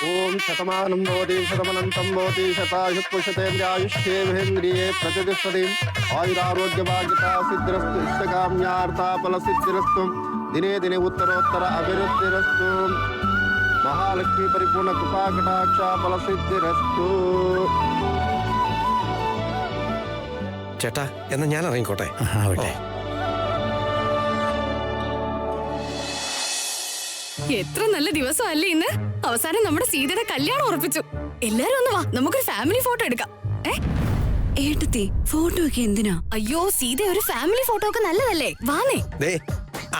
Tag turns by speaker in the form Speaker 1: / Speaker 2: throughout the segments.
Speaker 1: ओम शतमानं भवति शतमनन्तं भवति शतायुष्येवेन्द्रिये प्रतिष्ठति आयुरारोग्यभाग्यता सिद्धिरस्तु इष्टकाम्यार्था फलसिद्धिरस्तु दिने दिने उत्तरोत्तर अभिवृद्धिरस्तु महालक्ष्मी परिपूर्ण कृपा कटाक्ष फलसिद्धिरस्तु.
Speaker 2: ചേട്ടാ എന്നാ ഞാൻ ഇറങ്ങിക്കോട്ടെ.
Speaker 3: ആവട്ടെ.
Speaker 4: എത്ര നല്ല ദിവസം അല്ലേ ഇന്ന്. അവസാനം നമ്മുടെ സീതയുടെ കല്യാണം ഉറപ്പിച്ചു. എല്ലാരും ഒന്ന് വാ, നമുക്കൊരു ഫാമിലി ഫോട്ടോ എടുക്കാം.
Speaker 5: ഏട്ടത്തി ഫോട്ടോ ഒക്കെ എന്തിനാ?
Speaker 4: അയ്യോ സീത, ഒരു ഫാമിലി ഫോട്ടോ ഒക്കെ നല്ലതല്ലേ, വാന്നേ.
Speaker 2: ദേ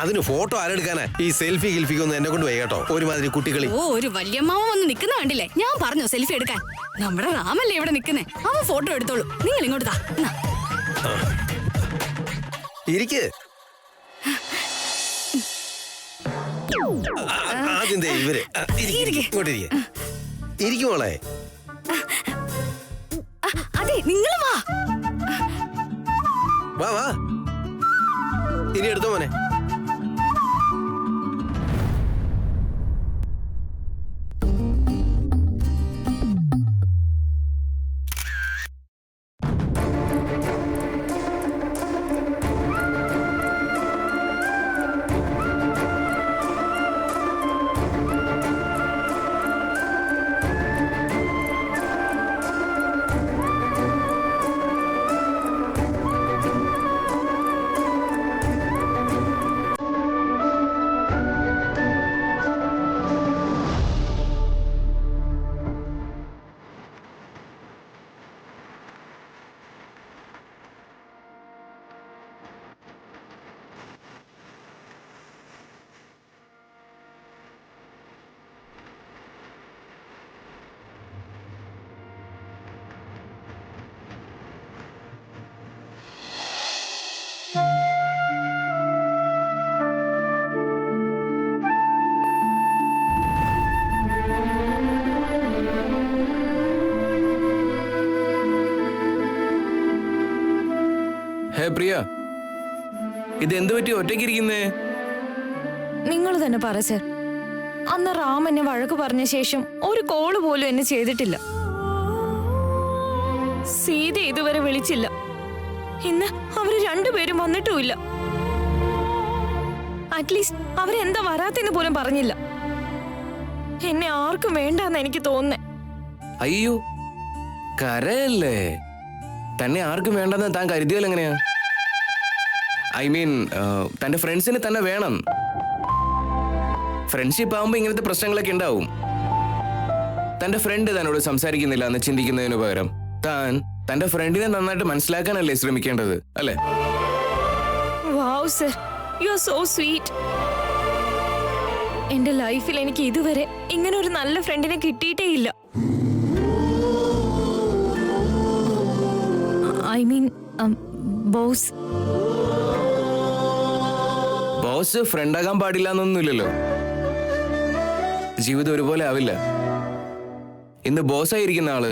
Speaker 2: അതിന് ഫോട്ടോ ആരെടുക്കാനാ? ഈ സെൽഫി ഗിൽഫിക്കൊന്നും എന്നെ കൊണ്ട് വയ്യട്ടോ, ഒരുമാതിരി കുട്ടികളി.
Speaker 4: ഓ, ഒരു വല്യമ്മാവ വന്ന് നിക്കുന്ന കണ്ടില്ലേ? ഞാൻ പറഞ്ഞു സെൽഫി എടുക്കാൻ. നമ്മുടെ റാമല്ലേ ഇവിടെ നിക്കുന്നേ, അവൻ ഫോട്ടോ എടുത്തോളൂ. നിങ്ങൾ ഇങ്ങോട്ട് താ.
Speaker 2: ഇരിക്ക്. ആദ്യം ദേ ഇവര് ഇങ്ങോട്ടിരിക്കെ. ഇരിക്കുമോളെ.
Speaker 4: അതെ, നിങ്ങൾ വാ
Speaker 2: വാ വാ, ഇനി എടുത്തോ മോനെ.
Speaker 6: പ്രിയ, ഇത് എന്ത് പറ്റി ഒറ്റയ്ക്കിരിക്കുന്നേ?
Speaker 7: നിങ്ങൾ തന്നെ പറ സർ. അന്ന് റാം എന്നെ വഴക്ക് പറഞ്ഞ ശേഷം ഒരു കോള് പോലും എന്നെ ചെയ്തിട്ടില്ല. സീത ഇതുവരെ വിളിച്ചില്ല. ഇന്ന് അവര് രണ്ടുപേരും വന്നിട്ടുമില്ല. അറ്റ്ലീസ്റ്റ് അവരെന്താ വരാത്തെന്ന് പോലും പറഞ്ഞില്ല. എന്നെ ആർക്കും വേണ്ടെന്ന് എനിക്ക് തോന്നുന്നേ.
Speaker 6: അയ്യോ, കരയല്ലേ? തന്നെ ആർക്കും വേണ്ടെന്ന് താൻ കരുതിയാൽ എങ്ങനെയാ? ഐ മീൻ, തന്റെ ഫ്രണ്ട്സിന് തന്നെ വേണം. ഫ്രണ്ട്ഷിപ്പ് ആവുമ്പോ ഇങ്ങനത്തെ പ്രശ്നങ്ങളൊക്കെ ഉണ്ടാവും. തന്റെ ഫ്രണ്ട് തന്നോട് സംസാരിക്കുന്നില്ല എന്ന് ചിന്തിക്കുന്നതിന് പകരം താൻ തന്റെ ഫ്രണ്ടിനെ നന്നായിട്ട് മനസ്സിലാക്കാനല്ലേ ശ്രമിക്കേണ്ടത്, അല്ലേ?
Speaker 7: Wow sir, you are so sweet. എന്റെ ലൈഫിൽ എനിക്ക് ഇതുവരെ ഇങ്ങനെ ഒരു നല്ല ഫ്രണ്ടിനെ കിട്ടിയിട്ടേ ഇല്ല. I mean boss.
Speaker 6: ബോസ് ഫ്രണ്ടാകാൻ പാടില്ല എന്നൊന്നുമില്ലല്ലോ. ജീവിതം ഒരുപോലെ ആവില്ല. ഇന്ന് ബോസായിരിക്കുന്ന ആള്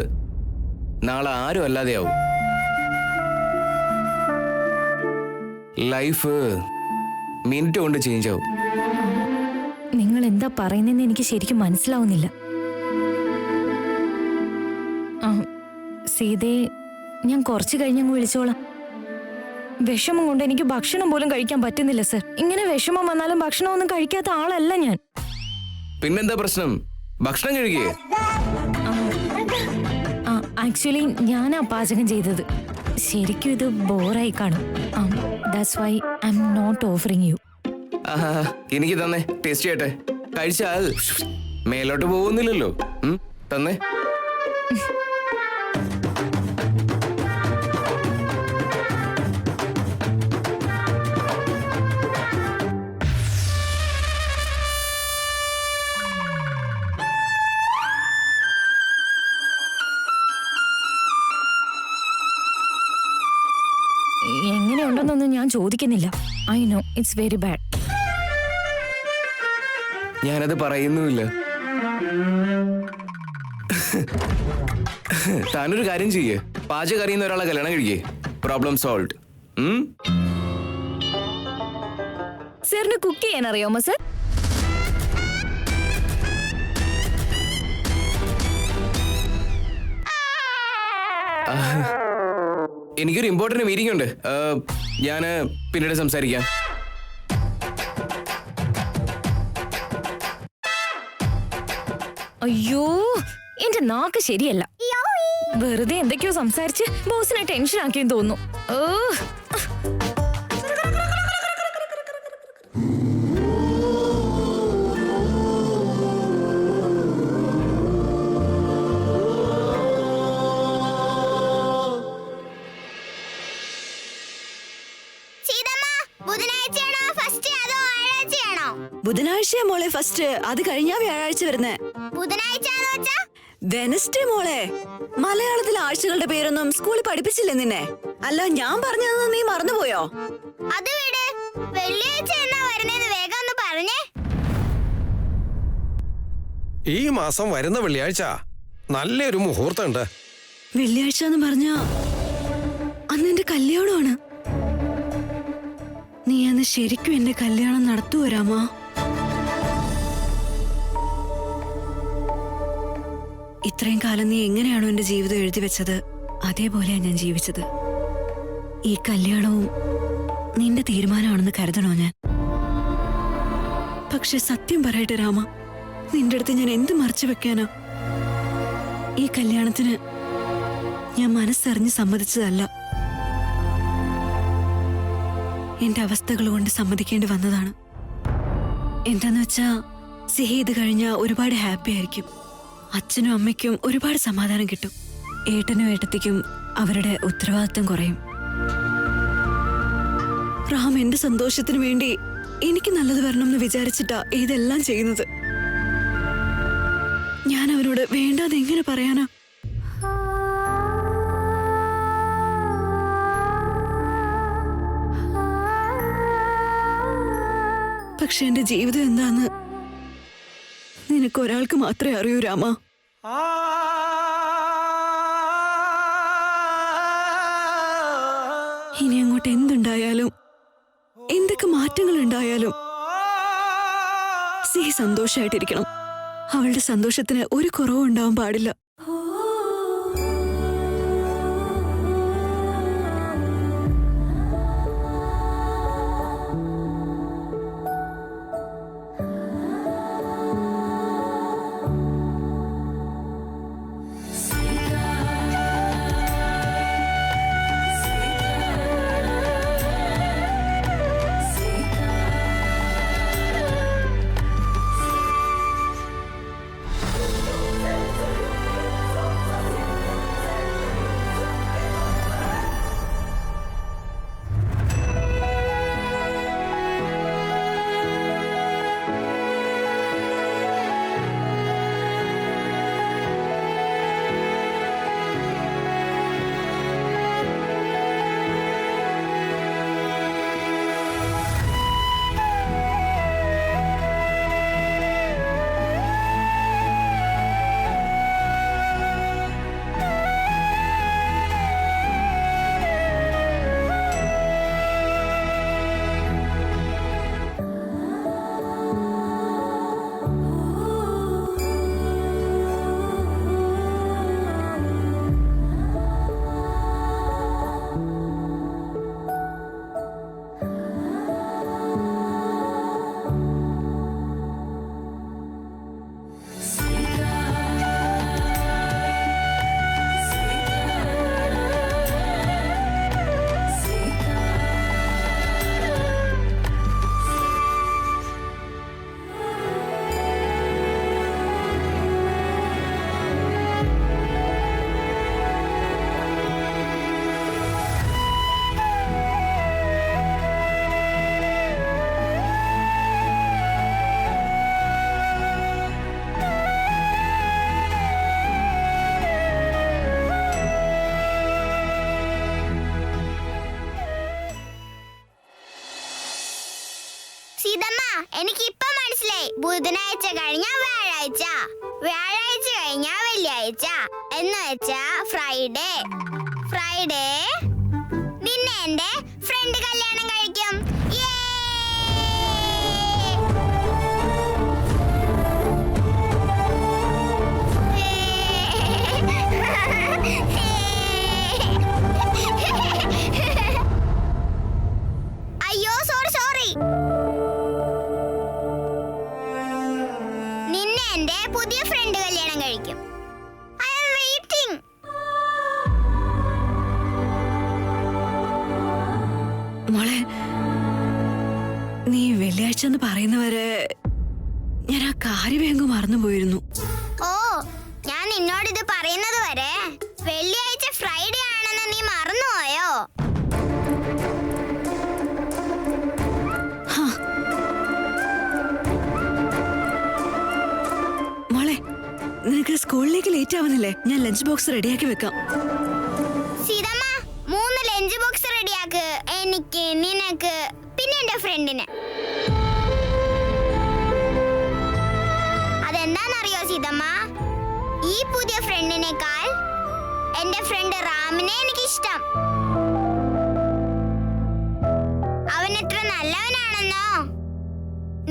Speaker 6: നാളെ ആരും അല്ലാതെയാവും. ലൈഫ് മിനിറ്റ് കൊണ്ട് ചേഞ്ച് ആവും.
Speaker 7: നിങ്ങൾ എന്താ പറയുന്നതെന്ന് എനിക്ക് ശരിക്കും മനസ്സിലാവുന്നില്ല. സീതയെ ഞാൻ കുറച്ച് കഴിഞ്ഞങ്ങ് വിളിച്ചോളാം. വിഷമം കൊണ്ട് എനിക്ക് ഭക്ഷണം പോലും കഴിക്കാൻ പറ്റുന്നില്ല സർ. ഇങ്ങനെ വിഷമം വന്നാലും ഭക്ഷണമൊന്നും കഴിക്കാത്ത ആളല്ല ഞാൻ.
Speaker 6: പിന്നെന്താ പ്രശ്നം? ഭക്ഷണം കഴിക്കേ?
Speaker 7: ആക്ച്വലി ഞാനാ പാചകം ചെയ്തത്. ശരിക്കും ഇത് ബോറായി കാണും. That's why I am not offering you.
Speaker 6: എനിക്ക് തന്നെ ടേസ്റ്റ് ചെയ്യട്ടെ. കഴിച്ചാൽ മേലോട്ട് പോകുന്നില്ലല്ലോ. തന്നെ.
Speaker 7: എങ്ങനെയുണ്ടെന്നൊന്നും ഞാൻ ചോദിക്കുന്നില്ല. I know it's very bad.
Speaker 6: ഞാനത് പറയുന്നുമില്ല. താനൊരു കാര്യം ചെയ്യേ, പാചകം അറിയുന്ന ഒരാളെ കല്യാണം കഴിക്കേ. Problem solved.
Speaker 7: സാറിന് കുക്ക് ചെയ്യാൻ അറിയാമോ സർ?
Speaker 6: എനിക്കൊരു ഇമ്പോർട്ടന്റ് മീറ്റിംഗ് ഉണ്ട്. ഞാൻ പിന്നീട് സംസാരിക്കാം.
Speaker 7: അയ്യോ എന്റെ നാക്ക് ശരിയല്ല. വെറുതെ എന്തൊക്കെയോ സംസാരിച്ച് ബോസിനെ ടെൻഷൻ ആക്കിയെന്ന് തോന്നുന്നു.
Speaker 5: ബുധനാഴ്ചയാ മോളെ ഫസ്റ്റ്. അത് കഴിഞ്ഞാ വ്യാഴാഴ്ച വരുന്നേ. വെനസ്ഡേ മോളെ. മലയാളത്തിലെ ആഴ്ചകളുടെ പേരൊന്നും സ്കൂളിൽ പഠിപ്പിച്ചില്ലേ നിന്നെ? അല്ല, ഞാൻ പറഞ്ഞതൊന്നും നീ മറന്നുപോയോ?
Speaker 3: അത് വിട്. വെള്ളിയാഴ്ച എന്നാ വരുന്നേന്ന് വേഗം ഒന്ന് പറഞ്ഞേ.
Speaker 2: ഈ മാസം വരുന്ന വെള്ളിയാഴ്ച നല്ലൊരു മുഹൂർത്തമുണ്ട്.
Speaker 5: വെള്ളിയാഴ്ച എന്ന് പറഞ്ഞാ അന്ന് എന്റെ കല്യാണമാണ്. നീ അന്ന് ശരിക്കും എന്റെ കല്യാണം നടത്തുവോ രാമാ? ഇത്രയും കാലം നീ എങ്ങനെയാണോ എന്റെ ജീവിതം എഴുതി വെച്ചത്, അതേപോലെയാണ് ഞാൻ ജീവിച്ചത്. ഈ കല്യാണവും നിന്റെ തീരുമാനമാണെന്ന് കരുതണോ ഞാൻ? പക്ഷെ സത്യം പറയട്ടെ രാമ, നിന്റെ അടുത്ത് ഞാൻ എന്ത് മറച്ചു വെക്കാനാ? ഈ കല്യാണത്തിന് ഞാൻ മനസ്സറിഞ്ഞ് സമ്മതിച്ചതല്ല. എന്റെ അവസ്ഥകൾ കൊണ്ട് സമ്മതിക്കേണ്ടി വന്നതാണ്. എന്താന്ന് വെച്ചാ സിഹി ഇത് കഴിഞ്ഞാ ഒരുപാട് ഹാപ്പി ആയിരിക്കും. അച്ഛനും അമ്മയ്ക്കും ഒരുപാട് സമാധാനം കിട്ടും. ഏട്ടനും ഏട്ടത്തിക്കും അവരുടെ ഉത്തരവാദിത്വം കുറയും. റാം എന്റെ സന്തോഷത്തിന് വേണ്ടി എനിക്ക് നല്ലത് വരണമെന്ന് വിചാരിച്ചിട്ടാ ഇതെല്ലാം ചെയ്യുന്നത്. ഞാൻ അവരോട് വേണ്ടാതെ എങ്ങനെ പറയാനാ? പക്ഷെ എന്റെ ജീവിതം എന്താന്ന് നിനക്ക് ഒരാൾക്ക് മാത്രമേ അറിയൂ രാമ. ഇനി അങ്ങോട്ട് എന്തുണ്ടായാലും, എന്തൊക്കെ മാറ്റങ്ങൾ ഉണ്ടായാലും സിഹി സന്തോഷായിട്ടിരിക്കണം. അവളുടെ സന്തോഷത്തിന് ഒരു കുറവും ഉണ്ടാവാൻ പാടില്ല.
Speaker 3: എനിക്കിപ്പോ മനസ്സിലായി. ബുധനാഴ്ച കഴിഞ്ഞ വ്യാഴാഴ്ച, വ്യാഴാഴ്ച കഴിഞ്ഞ വെള്ളിയാഴ്ച എന്ന് വെച്ചാ ഫ്രൈഡേ. ഫ്രൈഡേ നിന്നെ എന്റെ ഫ്രണ്ട് കല്യാണം കഴിക്കും. എന്റെ പുതിയ ഫ്രണ്ട് കല്യാണം കഴിക്കും. I am waiting.
Speaker 5: മോളെ, നീ വെള്ളിയാഴ്ച എന്ന് പറയുന്നവരെ ഞാൻ ആ കാര്യമേ അങ്ങ് മറന്നുപോയിരുന്നു.
Speaker 3: ഓ, ഞാൻ നിന്നോടിത് പറയുന്നത് വരെ വെള്ളിയാഴ്ച ഫ്രൈഡേ ആണെന്ന് നീ മറന്നുപോയോ?
Speaker 5: മോളെ, നിനക്ക് സ്കൂളിലേക്ക് ലേറ്റ് ആവുന്നില്ലേ? ഞാൻ ലഞ്ച് ബോക്സ് റെഡിയാക്കി വെക്കാം.
Speaker 3: സീതമ്മ, 3 ലഞ്ച് ബോക്സ് റെഡിയാക്ക്. എനിക്ക്, നിനക്ക്, പിന്നെ എന്റെ ഫ്രണ്ടിന്. അതെന്താണെന്നറിയോ സീതമ്മ? ഈ പുതിയ ഫ്രണ്ടിനേക്കാൾ എന്റെ ഫ്രണ്ട് റാമിനെ എനിക്കിഷ്ടം. അവൻ എത്ര നല്ലവനാണെന്നോ?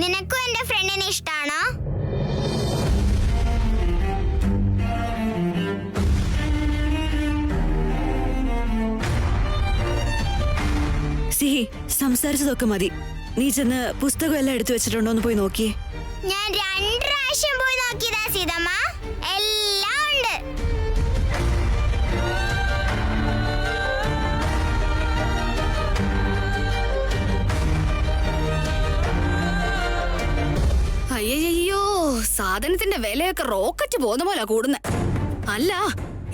Speaker 3: നിനക്കും എന്റെ ഫ്രണ്ടിനെ ഇഷ്ടാണോ?
Speaker 5: സിഹി, സംസാരിച്ചതൊക്കെ മതി. നീ ചെന്ന് പുസ്തകം എല്ലാം എടുത്തു വെച്ചിട്ടുണ്ടോ എന്ന് പോയി നോക്കിയേ.
Speaker 3: ഞാൻ 2 പ്രാവശ്യം പോയി നോക്കിയതാ സീതമ്മ. എല്ലാം ഉണ്ട്.
Speaker 4: അയ്യോ, സാധനത്തിന്റെ വിലയൊക്കെ റോക്കറ്റ് പോകുന്ന പോലെ കൂടുന്നെ. അല്ല,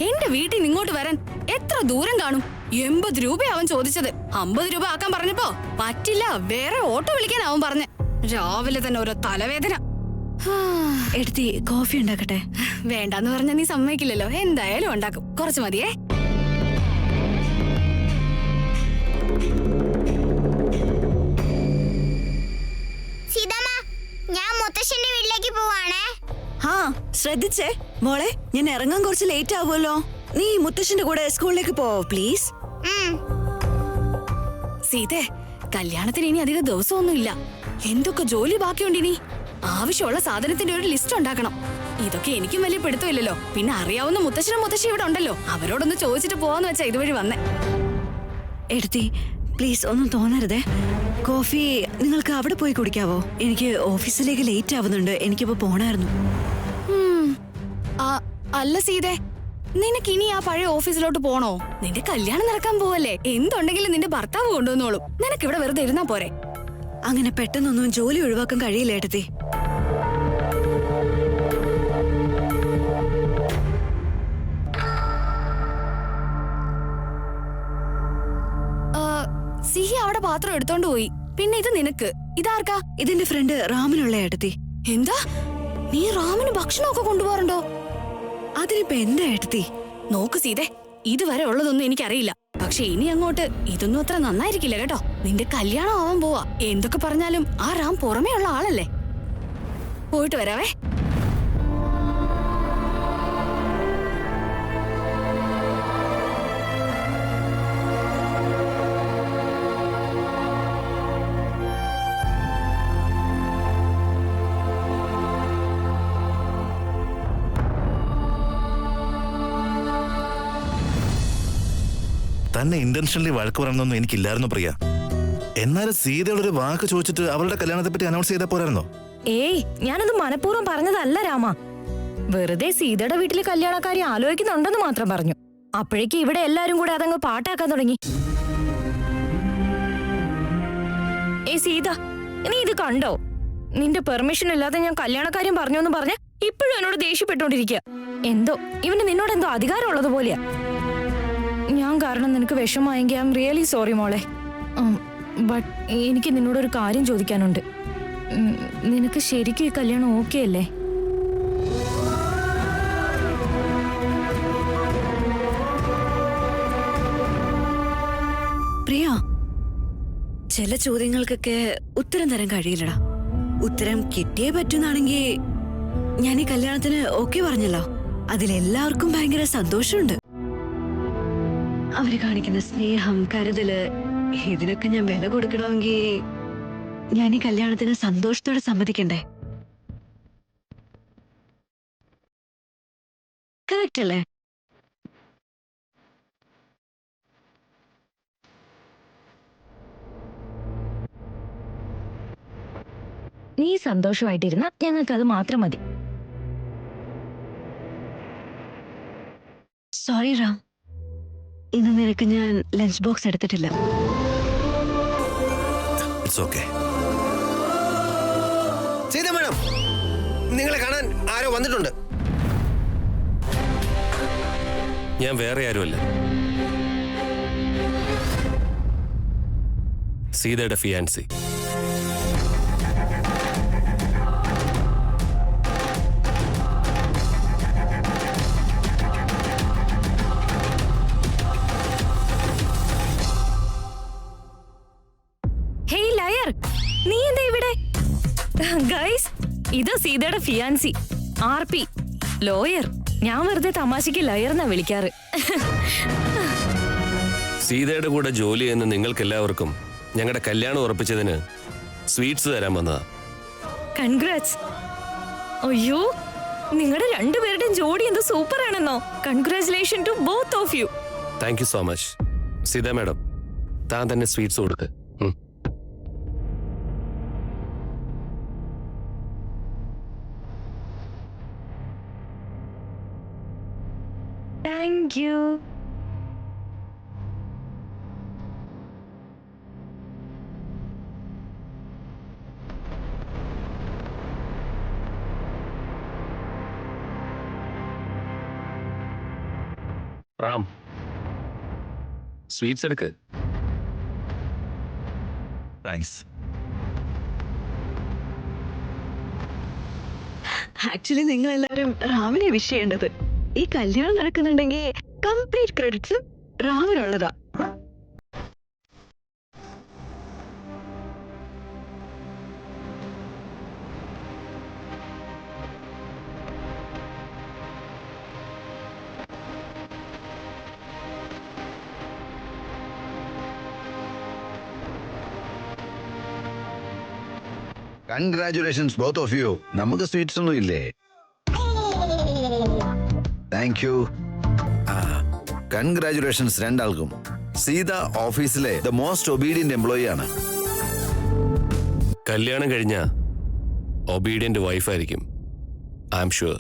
Speaker 4: എന്റെ വീട്ടിൽ നിന്ന് ഇങ്ങോട്ട് വരാൻ എത്ര ദൂരം കാണും? 80 രൂപയാവൻ ചോദിച്ചത്. 50 രൂപ ആക്കാൻ പറഞ്ഞപ്പോ പറ്റില്ല, വേറെ ഓട്ടോ വിളിക്കാനാവും പറഞ്ഞ്. രാവിലെ തന്നെ ഓരോ തലവേദന.
Speaker 5: എടുത്തി കോഫി ഉണ്ടാക്കട്ടെ?
Speaker 4: വേണ്ടാന്ന് പറഞ്ഞ നീ സമ്മതിക്കില്ലല്ലോ. എന്തായാലും ഉണ്ടാക്കും. കുറച്ച് മതിയേ.
Speaker 3: സീതമ്മ, ഞാൻ മുത്തശ്ശന്റെ വീട്ടിലേക്ക് പോവാണേ.
Speaker 5: ആ, ശ്രദ്ധിച്ചേ മോളെ, ഞാൻ ഇറങ്ങാൻ കുറച്ച് ലേറ്റ് ആവുമല്ലോ. നീ മുത്തശ്ശന്റെ കൂടെ സ്കൂളിലേക്ക് പോവോ പ്ലീസ്.
Speaker 4: സീതേ, കല്യാണത്തിന് ഇനി അധികം ദിവസമൊന്നുമില്ല. എന്തൊക്കെ ജോലി ബാക്കിയുണ്ട് ഇനി. ആവശ്യമുള്ള സാധനത്തിന്റെ ഒരു ലിസ്റ്റ് ഉണ്ടാക്കണം. ഇതൊക്കെ എനിക്കും വലിയ പിടുത്തമില്ലല്ലോ. പിന്നെ അറിയാവുന്ന മുത്തശ്ശനും മുത്തശ്ശി ഇവിടെ ഉണ്ടല്ലോ, അവരോടൊന്ന് ചോദിച്ചിട്ട് പോവാന്ന് വെച്ചാ ഇതുവഴി വന്നേ.
Speaker 5: എടുത്തി പ്ലീസ്, ഒന്നും തോന്നരുതേ. കോഫി നിങ്ങൾക്ക് അവിടെ പോയി കുടിക്കാവോ? എനിക്ക് ഓഫീസിലേക്ക് ലേറ്റ് ആവുന്നുണ്ട്. എനിക്കിപ്പോ പോണായിരുന്നു.
Speaker 4: അല്ല സീതേ, നിനക്ക് ഇനി ആ പഴയ ഓഫീസിലോട്ട് പോണോ? നിന്റെ കല്യാണം നടക്കാൻ പോവല്ലേ. എന്തുണ്ടെങ്കിലും നിന്റെ ഭർത്താവ് കൊണ്ടുവന്നോളും. നിനക്ക് ഇവിടെ വെറുതെ ഇരുന്നാ പോരെ.
Speaker 5: അങ്ങനെ പെട്ടെന്നൊന്നും ജോലി ഒഴിവാക്കാൻ കഴിയില്ല എടുത്തി.
Speaker 4: സിഹി അവിടെ പാത്രം എടുത്തോണ്ട് പോയി. പിന്നെ ഇത് നിനക്ക്. ഇതാർക്കാ?
Speaker 5: ഇതെന്റെ ഫ്രണ്ട് റാമിനുള്ള ഏട്ടത്തി.
Speaker 4: എന്താ, നീ റാമിന് ഭക്ഷണമൊക്കെ കൊണ്ടുപോകാറുണ്ടോ?
Speaker 5: അതിനിപ്പോ എന്താ ഏട്ടത്തി?
Speaker 4: നോക്ക് സീതേ, ഇതുവരെ ഉള്ളതൊന്നും എനിക്കറിയില്ല. പക്ഷെ ഇനി അങ്ങോട്ട് ഇതൊന്നും അത്ര നന്നായിരിക്കില്ല കേട്ടോ. നിന്റെ കല്യാണം ആവാൻ പോവാ. എന്തൊക്കെ പറഞ്ഞാലും ആ റാം പുറമേ ഉള്ള ആളല്ലേ. പോയിട്ട് വരാവേ.
Speaker 8: തന്നെ ഇന്റൻഷനലി വഴക്ക് പറയണമെന്നൊന്നും എനിക്കില്ലായിരുന്നു പ്രിയ. എന്നാലും സീതയുടെ ഒരു വാക്ക് ചോദിച്ചിട്ട് അവളുടെ കല്യാണത്തെ പറ്റി അനൗൺസ് ചെയ്താൽ പോരായിരുന്നോ?
Speaker 7: ഏയ്, ഞാനത് മനഃപൂർവ്വം പറഞ്ഞതല്ല രാമ. വെറുതെ സീതയുടെ വീട്ടിലെ കല്യാണക്കാരി ആലോചിക്കുന്നുണ്ടെന്ന് മാത്രം പറഞ്ഞു. അപ്പോഴേക്ക് ഇവിടെ എല്ലാരും കൂടെ അതങ്ങ് പാട്ടാക്കാൻ തുടങ്ങി. സീത, നീ ഇത് കണ്ടോ? നിന്റെ പെർമിഷൻ ഇല്ലാതെ ഞാൻ കല്യാണക്കാര്യം പറഞ്ഞോന്ന് പറഞ്ഞ് ഇപ്പോഴും എന്നോട് ദേഷ്യപ്പെട്ടോണ്ടിരിക്കുക. എന്തോ ഇവന് നിന്നോടെന്തോ അധികാരം ഉള്ളതുപോലെയാ. ഞാൻ കാരണം നിനക്ക് വിഷമായെങ്കിൽ ഐ എം റിയലി സോറി മോളെ. ബട്ട് എനിക്ക് നിന്നോടൊരു കാര്യം ചോദിക്കാനുണ്ട്. നിനക്ക് ശരിക്കും ഈ കല്യാണം ഓക്കെ അല്ലേ?
Speaker 5: പ്രിയ, ചില ചോദ്യങ്ങൾക്കൊക്കെ ഉത്തരം തരാൻ കഴിയില്ലടാ. ഉത്തരം കിട്ടിയേ പറ്റുന്നാണെങ്കിൽ ഞാൻ ഈ കല്യാണത്തിന് ഓക്കെ പറഞ്ഞല്ലോ. അതിലെല്ലാവർക്കും ഭയങ്കര സന്തോഷമുണ്ട്. അവര് കാണിക്കുന്ന സ്നേഹം, കരുതല്, ഇതിനൊക്കെ ഞാൻ വില കൊടുക്കണമെങ്കിൽ ഞാൻ ഈ കല്യാണത്തിന് സന്തോഷത്തോടെ സമ്മതിക്കണ്ടേ? കറക്റ്റ് അല്ലേ?
Speaker 7: നീ സന്തോഷമായിട്ടിരുന്ന ഞങ്ങൾക്ക് അത് മാത്രം മതി.
Speaker 5: സോറി റാം, ഇന്ന് നിനക്ക് ഞാൻ ലഞ്ച് ബോക്സ് എടുത്തിട്ടില്ല.
Speaker 8: It's okay.
Speaker 2: സീത മാഡം, നിങ്ങളെ കാണാൻ ആരോ വന്നിട്ടുണ്ട്.
Speaker 9: ഞാൻ വേറെ ആരുമല്ല, സീതയുടെ ഫിയാൻസി.
Speaker 7: ഹേയ് ലയർ, നീ എന്താ ഇവിടെ? ഗൈസ്, ഇത് സീതയുടെ ഫിയാൻസി RP, ലോയർ. ഞാൻ വെറുതെ തമാശക്ക് ലയർ എന്നാ വിളിക്കാറ്.
Speaker 9: സീതയുടെ കൂടെ ജോലി ചെയ്യുന്ന നിങ്ങൾക്കെല്ലാവർക്കും ഞങ്ങളുടെ കല്യാണം ഉറപ്പിച്ചതിന് സ്വീറ്റ്സ് തരാൻ വന്നതാ.
Speaker 7: കൺഗ്രാറ്റ്സ്. അയ്യോ, നിങ്ങളുടെ രണ്ടുപേരുടെയും ജോഡി എന്ത് സൂപ്പർ ആണെന്നോ. Congratulation to both of you.
Speaker 9: Thank you so much. Seetha madam, താൻ തന്നെ സ്വീറ്റ്സ് കൊടുക്ക്.
Speaker 7: Thank you.
Speaker 9: റാം, സ്വീറ്റ്സ് എടുക്ക്.
Speaker 8: താങ്ക്സ്.
Speaker 5: ആക്ച്വലി നിങ്ങൾ എല്ലാവരും റാമിനെ വിഷ് ചെയ്യേണ്ടത്. ഈ കല്യാണം നടക്കുന്നുണ്ടെങ്കിൽ കംപ്ലീറ്റ് ക്രെഡിറ്റ്സും റാമിനുള്ളതാ.
Speaker 10: Congratulations both of you. നമുക്ക് സ്വീറ്റ്സ് ഒന്നും ഇല്ലേ? Thank you. കൺഗ്രാറ്റുലേഷൻസ് രണ്ടാൾക്കും. സീത ഓഫീസിലെ ദ മോസ്റ്റ് ഒബീഡിയന്റ് എംപ്ലോയി ആണ്.
Speaker 9: കല്യാണം കഴിഞ്ഞ ഒബീഡിയന്റ് വൈഫായിരിക്കും, ഐ ആം ഷുവർ.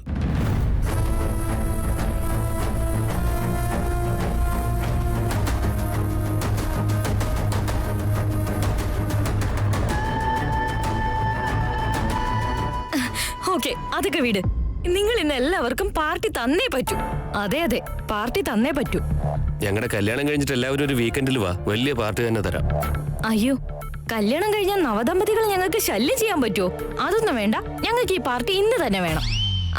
Speaker 7: ഓക്കെ, അതൊക്കെ വിട്. നിങ്ങൾ ഇന്ന് എല്ലാവർക്കും പാർട്ടി തന്നേ പറ്റൂ. അതെ അതെ, പാർട്ടി തന്നേ പറ്റൂ.
Speaker 9: ഞങ്ങളുടെ കല്യാണം കഴിഞ്ഞിട്ട് എല്ലാവരും ഒരു വീക്കെൻഡിൽ വാ, വലിയ പാർട്ടി തന്നെ തരാം.
Speaker 7: അയ്യോ, കല്യാണം കഴിഞ്ഞാൽ നവദമ്പതികൾ ഞങ്ങൾക്ക് ശല്യം ചെയ്യാൻ പറ്റുമോ? അതൊന്നും വേണ്ട, ഞങ്ങൾക്ക് ഈ പാർട്ടി ഇന്ന് തന്നെ വേണം.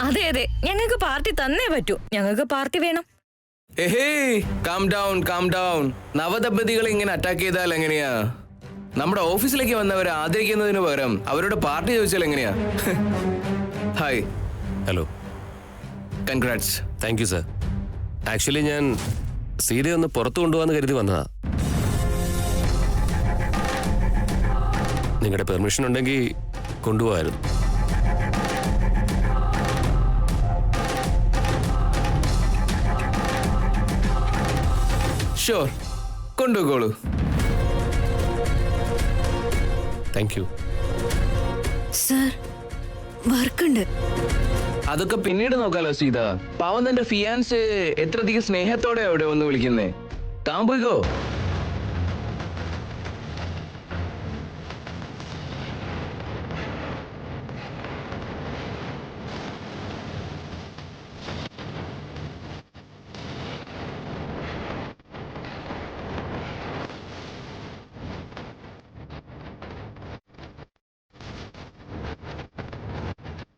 Speaker 7: അതെ അതെ, ഞങ്ങൾക്ക് പാർട്ടി തന്നേ പറ്റൂ. ഞങ്ങൾക്ക് പാർട്ടി വേണം.
Speaker 6: Calm down, calm down. നവദമ്പതികളെ ഇങ്ങനെ അറ്റാക്ക് ചെയ്താൽ എങ്ങനെയാ? നമ്മുടെ ഓഫീസിലേക്ക് വന്നവരെ ആദരിക്കുന്നതിന് പകരം അവരോട് പാർട്ടി ചോദിച്ചാൽ എങ്ങനെയാ? Hi.
Speaker 9: Hello.
Speaker 6: Congrats.
Speaker 9: Thank you sir. Actually ഞാൻ സീതയെ ഒന്ന് പുറത്തു കൊണ്ടുപോകാന്ന് കരുതി വന്നതാ. നിങ്ങളുടെ പെർമിഷൻ ഉണ്ടെങ്കിൽ കൊണ്ടുപോകായിരുന്നു.
Speaker 6: ഷുവർ, കൊണ്ടുപോകോളൂ.
Speaker 9: Thank you.
Speaker 5: സർ, വർക്കുണ്ട്.
Speaker 6: അതൊക്കെ പിന്നീട് നോക്കാലോ സീത. പാവം തന്റെ ഫിയാൻസ് എത്രയധികം സ്നേഹത്തോടെ അവിടെ ഒന്ന് വിളിക്കുന്നേ. താൻ പോയിക്കോ.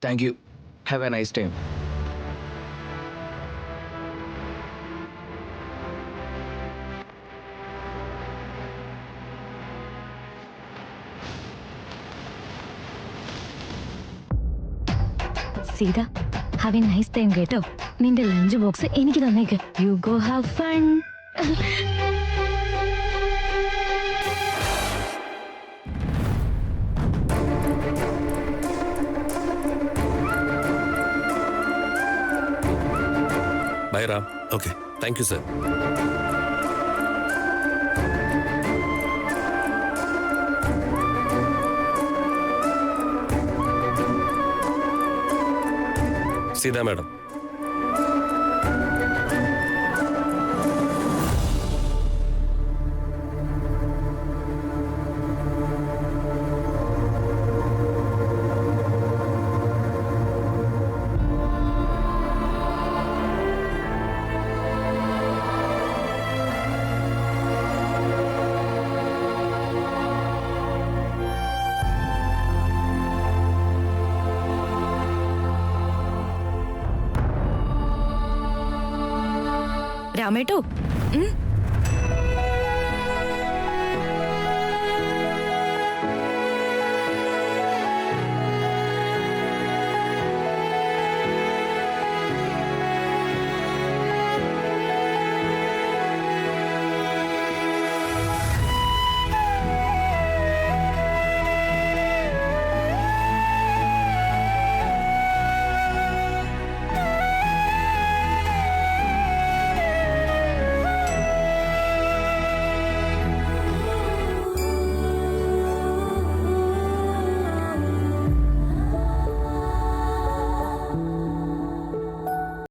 Speaker 6: Thank you. Have a nice time.
Speaker 7: Seetha, have a nice time കേട്ടോ. നിന്റെ ലഞ്ച് ബോക്സ് എനിക്ക് തന്നേക്ക്. You go have fun.
Speaker 9: Bye Ram.
Speaker 8: Okay.
Speaker 9: Thank you sir. Seetha madam,
Speaker 7: രാമേട്ടോ